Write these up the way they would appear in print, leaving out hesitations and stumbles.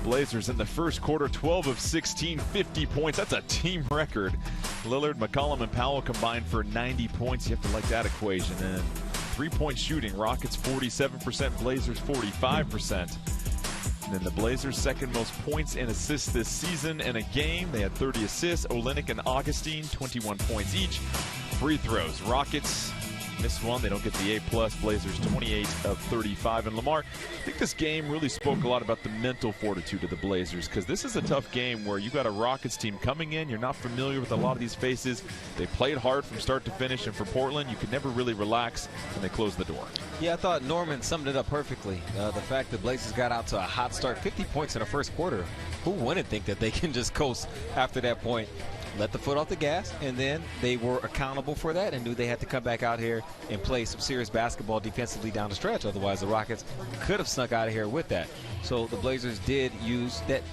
Blazers in the first quarter, 12 of 16, 50 points. That's a team record. Lillard, McCollum, and Powell combined for 90 points. You have to like that equation. And three-point shooting, Rockets 47%, Blazers 45%. And then the Blazers' second most points and assists this season in a game. They had 30 assists. Olynyk and Augustine, 21 points each. Free throws, Rockets missed one. They don't get the A+. Blazers 28 of 35. And Lamar, I think this game really spoke a lot about the mental fortitude of the Blazers, because this is a tough game where you got a Rockets team coming in. You're not familiar with a lot of these faces. They played hard from start to finish, and for Portland, you could never really relax, and they closed the door. Yeah, I thought Norman summed it up perfectly. The fact that Blazers got out to a hot start, 50 points in the first quarter. Who wouldn't think that they can just coast after that point? Let the foot off the gas, and then they were accountable for that and knew they had to come back out here and play some serious basketball defensively down the stretch. Otherwise, the Rockets could have snuck out of here with that. So the Blazers did use that.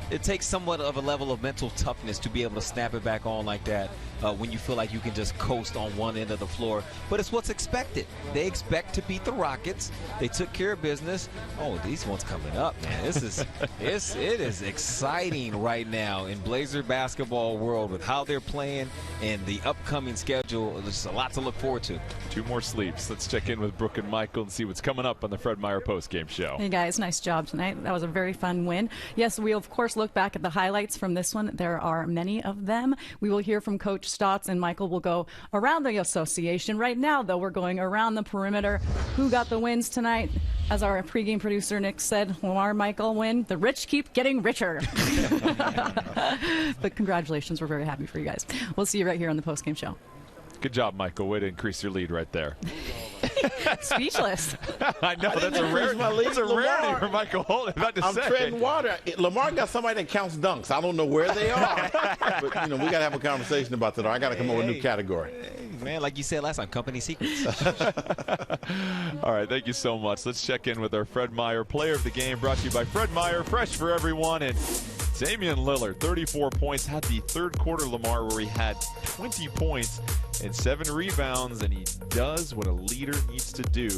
It takes somewhat of a level of mental toughness to be able to snap it back on like that when you feel like you can just coast on one end of the floor. But it's what's expected. They expect to beat the Rockets. They took care of business. Oh, these ones coming up, man. This is it is exciting right now in Blazer basketball world with how they're playing and the upcoming schedule. There's a lot to look forward to. 2 more sleeps. Let's check in with Brooke and Michael and see what's coming up on the Fred Meyer postgame show. Hey guys, nice job tonight. That was a very fun win. Yes, we of course look back at the highlights from this one. There are many of them. We will hear from Coach Stotts, and Michael will go around the association. Right now, though, we're going around the perimeter. Who got the wins tonight? As our pregame producer Nick said, Lamar, Michael win. The rich keep getting richer. But congratulations. We're very happy for you guys. We'll see you right here on the postgame show. Good job, Michael. Way to increase your lead right there. Speechless. I know, that's a rarity for Michael Holt. I'm treading water. Lamar got somebody that counts dunks. I don't know where they are. But, we got to have a conversation about that. I got to come up with a new category. Man, like you said last time, company secrets. All right, thank you so much. Let's check in with our Fred Meyer Player of the Game, brought to you by Fred Meyer, fresh for everyone. And Damian Lillard, 34 points, had the third quarter, Lamar, where he had 20 points and 7 rebounds, and he does what a leader needs to do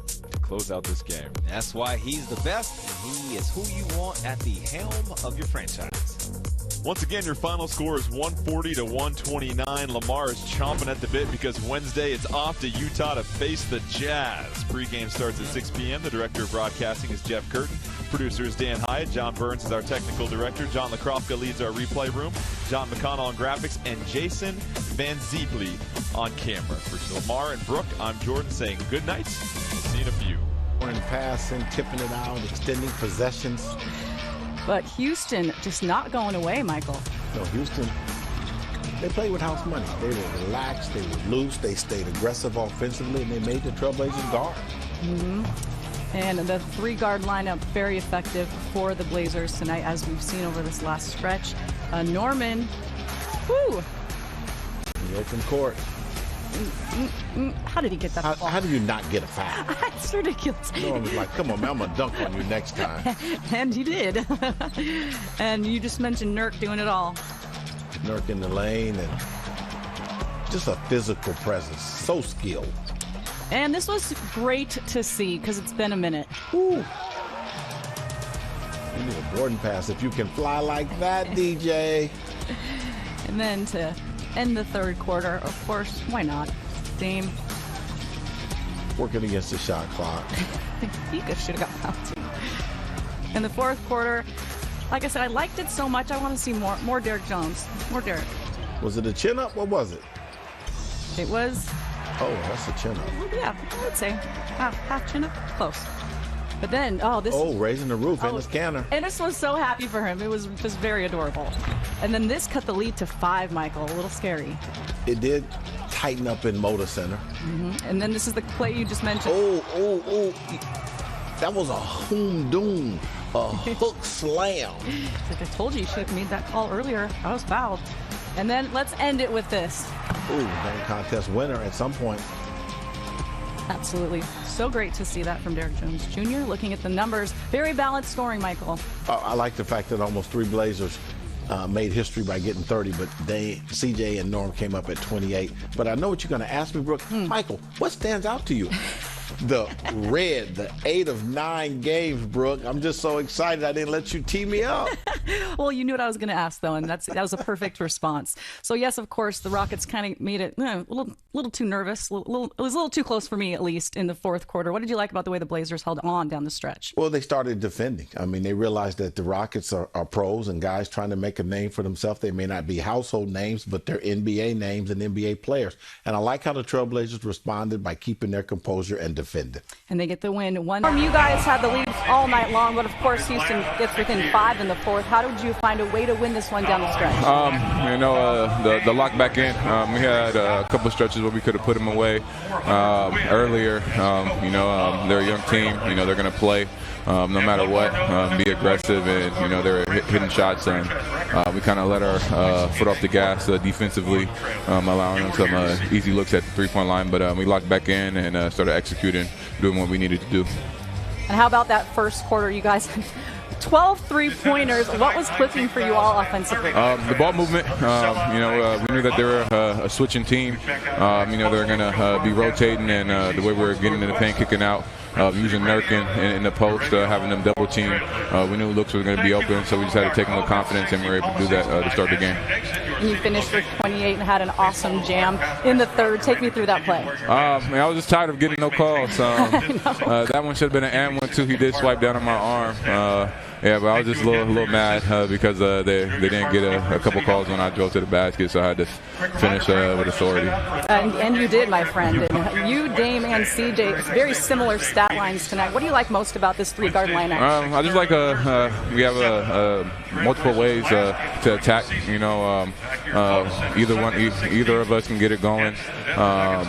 to close out this game. That's why he's the best, and he is who you want at the helm of your franchise. Once again, your final score is 140 to 129. Lamar is chomping at the bit because Wednesday it's off to Utah to face the Jazz. Pre-game starts at 6 p.m. The director of broadcasting is Jeff Curtin. Producer is Dan Hyatt. John Burns is our technical director. John LaCrofka leads our replay room. John McConnell on graphics. And Jason Van Ziepli on camera. For Lamar and Brooke, I'm Jordan saying good night. We'll see you in a few. Morning passing, tipping it out, extending possessions. But Houston just not going away, Michael. No, Houston, they played with house money. They were relaxed, they were loose, they stayed aggressive offensively, and they made the Trailblazers guard. And the 3-guard lineup, very effective for the Blazers tonight, as we've seen over this last stretch. Norman, whoo! In the open court. How did he get that ball? How do you not get a foul? It's ridiculous. Norman's like, come on, man, I'm going to dunk on you next time. And he did. And you just mentioned Nurk doing it all. Nurk in the lane, and just a physical presence. So skilled. And this was great to see because it's been a minute. Woo. You need a Jordan pass if you can fly like that, DJ. And then to end the third quarter, of course, why not? Dame. Working against the shot clock. He should have got fouled too. In the fourth quarter, like I said, I liked it so much. I want to see more Derek Jones. More Derek. Was it a chin up? What was it? It was. Oh, that's a chin up. Yeah, I would say half chin up. Close. But then, raising the roof in his canner. And this was so happy for him. It was just very adorable. And then this cut the lead to 5, Michael. A little scary. It did tighten up in Moda Center. And then this is the play you just mentioned. Oh. That was a hoom-doom, a hook slam. Like I told you should have made that call earlier. I was fouled. And then let's end it with this. Ooh, dunk contest winner at some point. Absolutely. So great to see that from Derek Jones Jr. Looking at the numbers, very balanced scoring, Michael. I like the fact that almost 3 Blazers made history by getting 30, but CJ and Norm came up at 28. But I know what you're going to ask me, Brooke. Michael, what stands out to you? the red, the 8 of 9 games, Brooke. I'm just so excited I didn't let you tee me up. Well, you knew what I was going to ask, though, and that was a perfect response. So, yes, of course, the Rockets kind of made it a little too nervous. It was a little too close for me, at least, in the fourth quarter. What did you like about the way the Blazers held on down the stretch? Well, they started defending. I mean, they realized that the Rockets are pros and guys trying to make a name for themselves. They may not be household names, but they're NBA names and NBA players. And I like how the Trailblazers responded by keeping their composure and defending. And they get the win. You guys had the lead all night long, but of course Houston gets within 5 in the fourth. How did you find a way to win this one down the stretch? The lock back in. We had a couple stretches where we could have put them away earlier. They're a young team. They're going to play no matter what, be aggressive, and they're hitting shots. And we kind of let our foot off the gas defensively, allowing them some easy looks at the three-point line. But we locked back in and started executing, doing what we needed to do. And how about that first quarter? You guys 12 three-pointers. What was clicking for you all offensively? The ball movement. We knew that they were a switching team. They're going to be rotating, and the way we were getting in the paint, kicking out, using Nurkin in the post, having them double team. We knew looks were going to be open, so we just had to take them with confidence, and we were able to do that to start the game. And you finished with 28 and had an awesome jam in the third. Take me through that play. I was just tired of getting no calls. That one should have been an and one, too. He did swipe down on my arm. But I was just a little mad because they didn't get a couple calls when I drove to the basket, so I had to finish with authority. And you did, my friend. And you, Dame, and CJ, very similar stat lines tonight. What do you like most about this three-guard lineup? I just like we have multiple ways to attack. Either of us can get it going on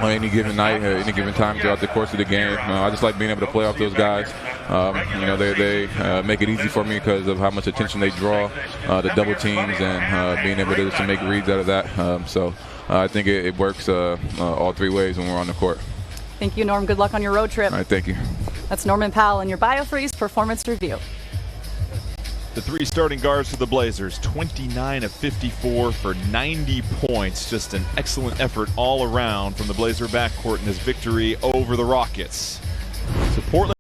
any given night, any given time throughout the course of the game. I just like being able to play off those guys. They make it easy for me because of how much attention they draw, the double teams, and being able to make reads out of that. So I think it works all three ways when we're on the court. Thank you, Norm. Good luck on your road trip. All right, thank you. That's Norman Powell in your Bio3's Performance Review. The three starting guards for the Blazers, 29 of 54 for 90 points. Just an excellent effort all around from the Blazer backcourt in this victory over the Rockets. So Portland